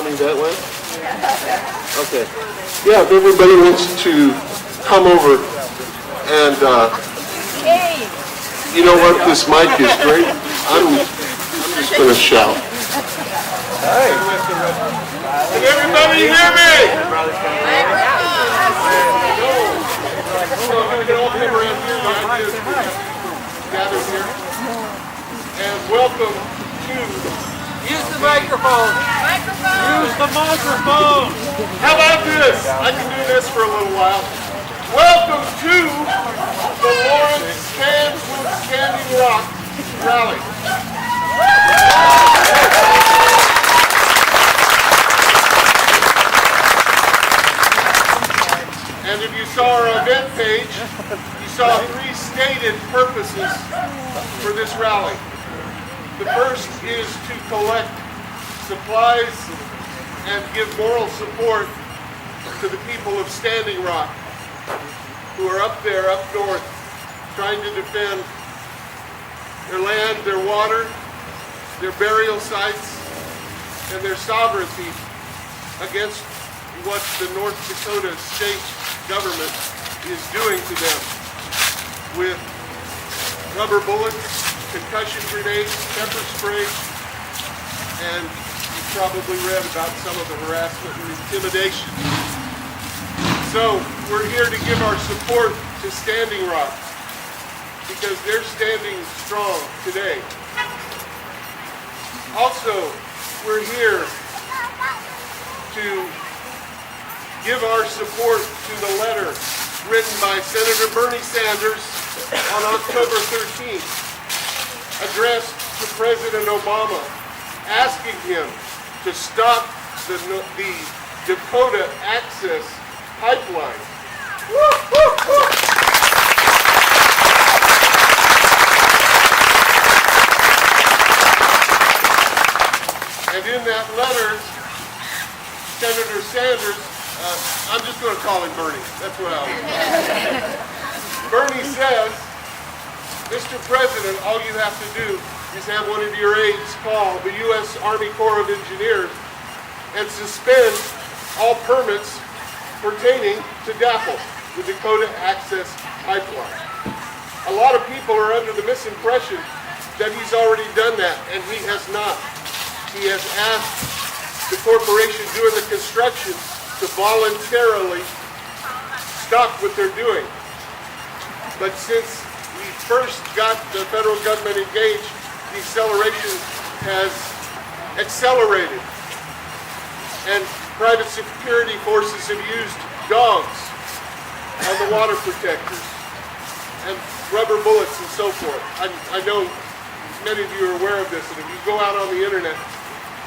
coming that way? Okay. Yeah, if everybody wants to come over and, you know what, this mic is great. I'm just going to shout. Hey. Can everybody hear me? So I'm going to get all the way around here. My idea is to gather here. And welcome to... Use the microphone. Use the microphone. How about this? I can do this for a little while. Welcome to the Lawrence Standing Rock Rally. And if you saw our event page, you saw 3 stated purposes for this rally. The first is to collect supplies and give moral support to the people of Standing Rock who are up there, up north, trying to defend their land, their water, their burial sites, and their sovereignty against what the North Dakota state government is doing to them with rubber bullets, concussion grenades, pepper spray, and you've probably read about some of the harassment and intimidation. So we're here to give our support to Standing Rock because they're standing strong today. Also, we're here to give our support to the letter written by Senator Bernie Sanders on October 13th, addressed to President Obama, asking him to stop the Dakota Access Pipeline. And in that letter, Senator Sanders, I'm just going to call him Bernie. That's what I'll do. Bernie says, Mr. President, all you have to do is have one of your aides call the U.S. Army Corps of Engineers and suspend all permits pertaining to DAPL, the Dakota Access Pipeline. A lot of people are under the misimpression that he's already done that, and he has not. He has asked the corporation doing the construction to voluntarily stop what they're doing. But since we first got the federal government engaged, the acceleration has accelerated. And private security forces have used dogs on the water protectors and rubber bullets and so forth. I know many of you are aware of this, and if you go out on the internet,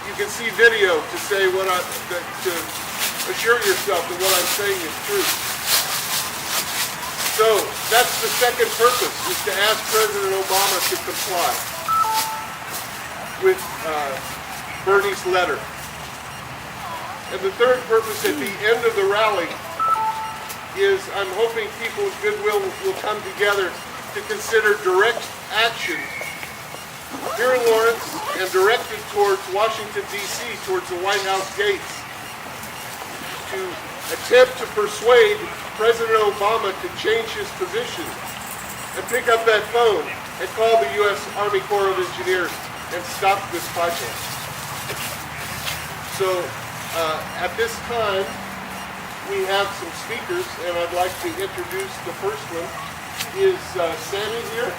you can see video to say to assure yourself that what I'm saying is true. So that's the second purpose, is to ask President Obama to comply with Bernie's letter. And the third purpose at the end of the rally is I'm hoping people with goodwill will come together to consider direct action here in Lawrence and directed towards Washington, D.C., towards the White House gates, to attempt to persuade President Obama to change his position and pick up that phone and call the U.S. Army Corps of Engineers and stop this pipeline. So at this time, we have some speakers, and I'd like to introduce the first one. Is Sammy here?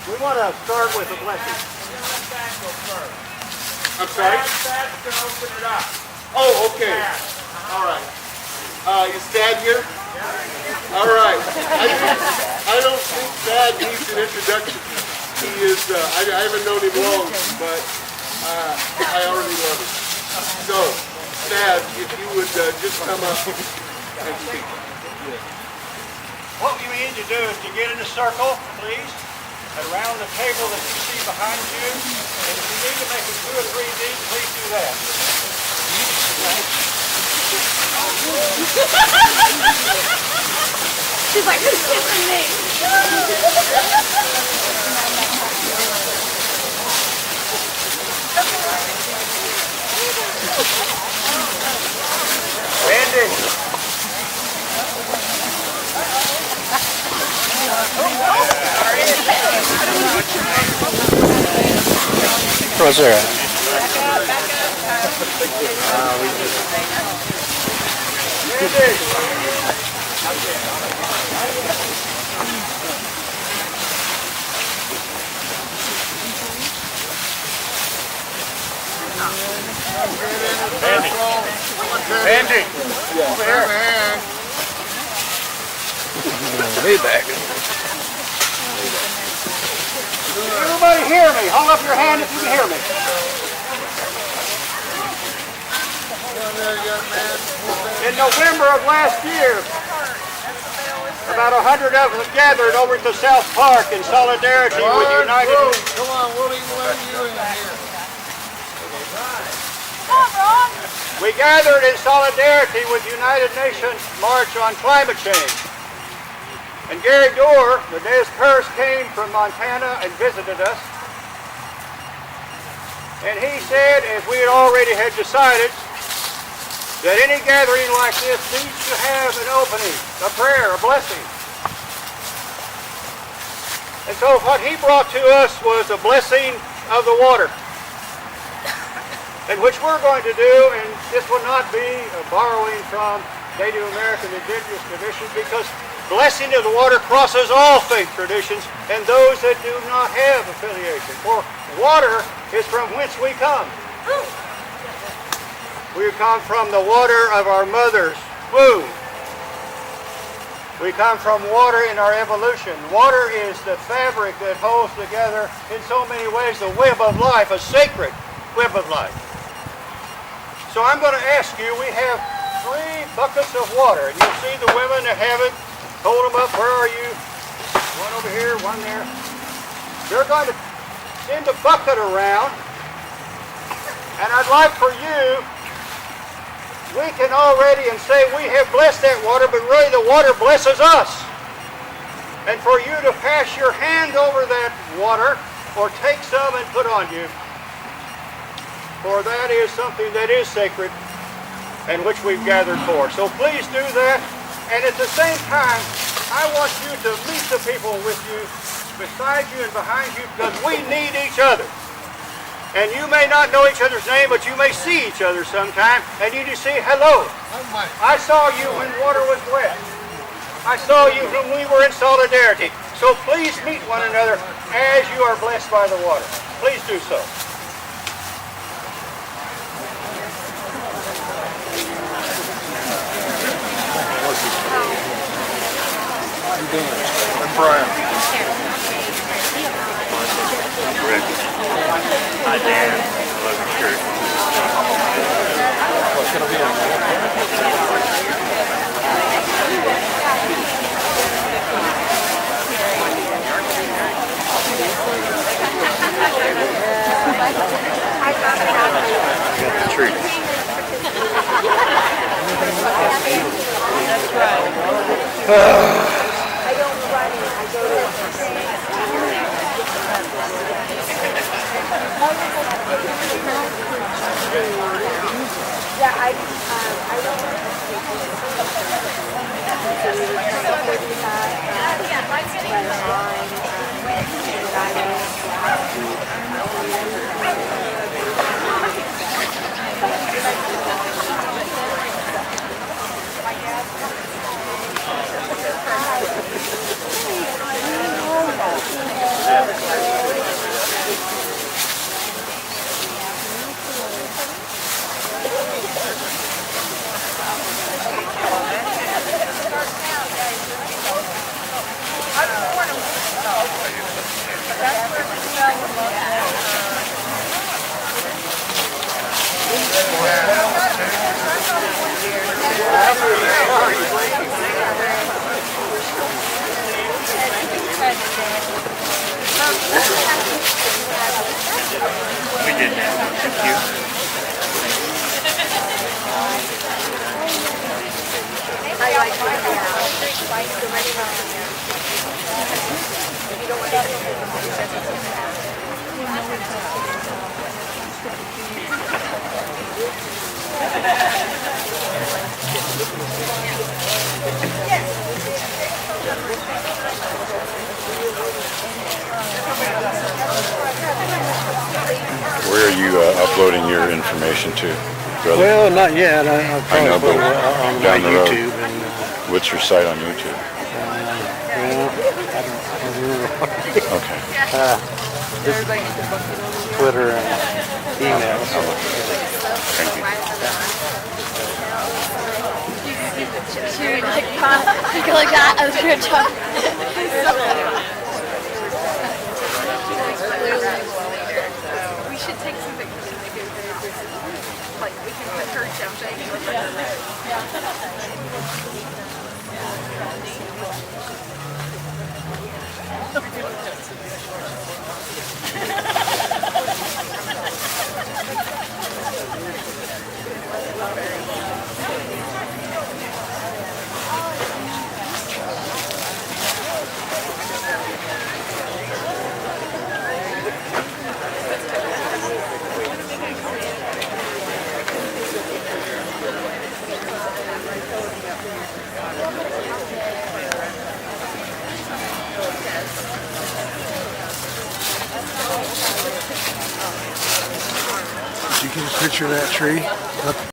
We want to start with a blessing. I'm sorry? Thad's going to open it up. Oh, okay. All right. Is Thad here? All right. I don't think Thad needs an introduction. He is, I haven't known him long, but I already love him. So, Thad, if you would just come up and speak. What you need to do is to get in a circle, please, around the table that you see behind you. And if you need to make it 2 or 3 deep, please do that. She's like, who's kissing me? Where's there at? Andy, over here. Way back. Everybody hear me. Hold up your hand if you can hear me. In November of last year, about 100 of us gathered over at the South Park in solidarity with United. Come on, we'll even let you in here. We gathered in solidarity with United Nations March on Climate Change. And Gary Dorr, the DSC, came from Montana and visited us. And he said, as we had already had decided, that any gathering like this needs to have an opening, a prayer, a blessing. And so what he brought to us was a blessing of the water. And which we're going to do, and this will not be borrowing from Native American indigenous traditions, because blessing of the water crosses all faith traditions and those that do not have affiliation. For water is from whence we come. We come from the water of our mother's womb. We come from water in our evolution. Water is the fabric that holds together in so many ways the web of life, a sacred web of life. So I'm going to ask you, we have 3 buckets of water. And you'll see the women that have it. Hold them up. Where are you? One over here, one there. They're going to send a bucket around. And I'd like for you, we can already and say we have blessed that water, but really the water blesses us. And for you to pass your hand over that water or take some and put on you, for that is something that is sacred and which we've gathered for. So please do that. And at the same time, I want you to meet the people with you, beside you and behind you, because we need each other. And you may not know each other's name, but you may see each other sometime, and you just say, hello. I saw you when water was wet. I saw you when we were in solidarity. So please meet one another as you are blessed by the water. Please do so. I'm Brian. Rick. Hi, Dan. I love your shirt. What's going to be on I got the tree. That's right. I don't run it. I go yeah, I We did that. Thank you. I like my you don't want to Where are you uploading your information to, brother? Well, not yet. I'll probably know, put but it on down my the road. YouTube and What's your site on YouTube? well, I don't remember. Okay. Twitter and email. Thank you. She would like that. I was going to talk. We should take some pictures and make it very good. Like, we can put her jumping. Did you get a picture of that tree?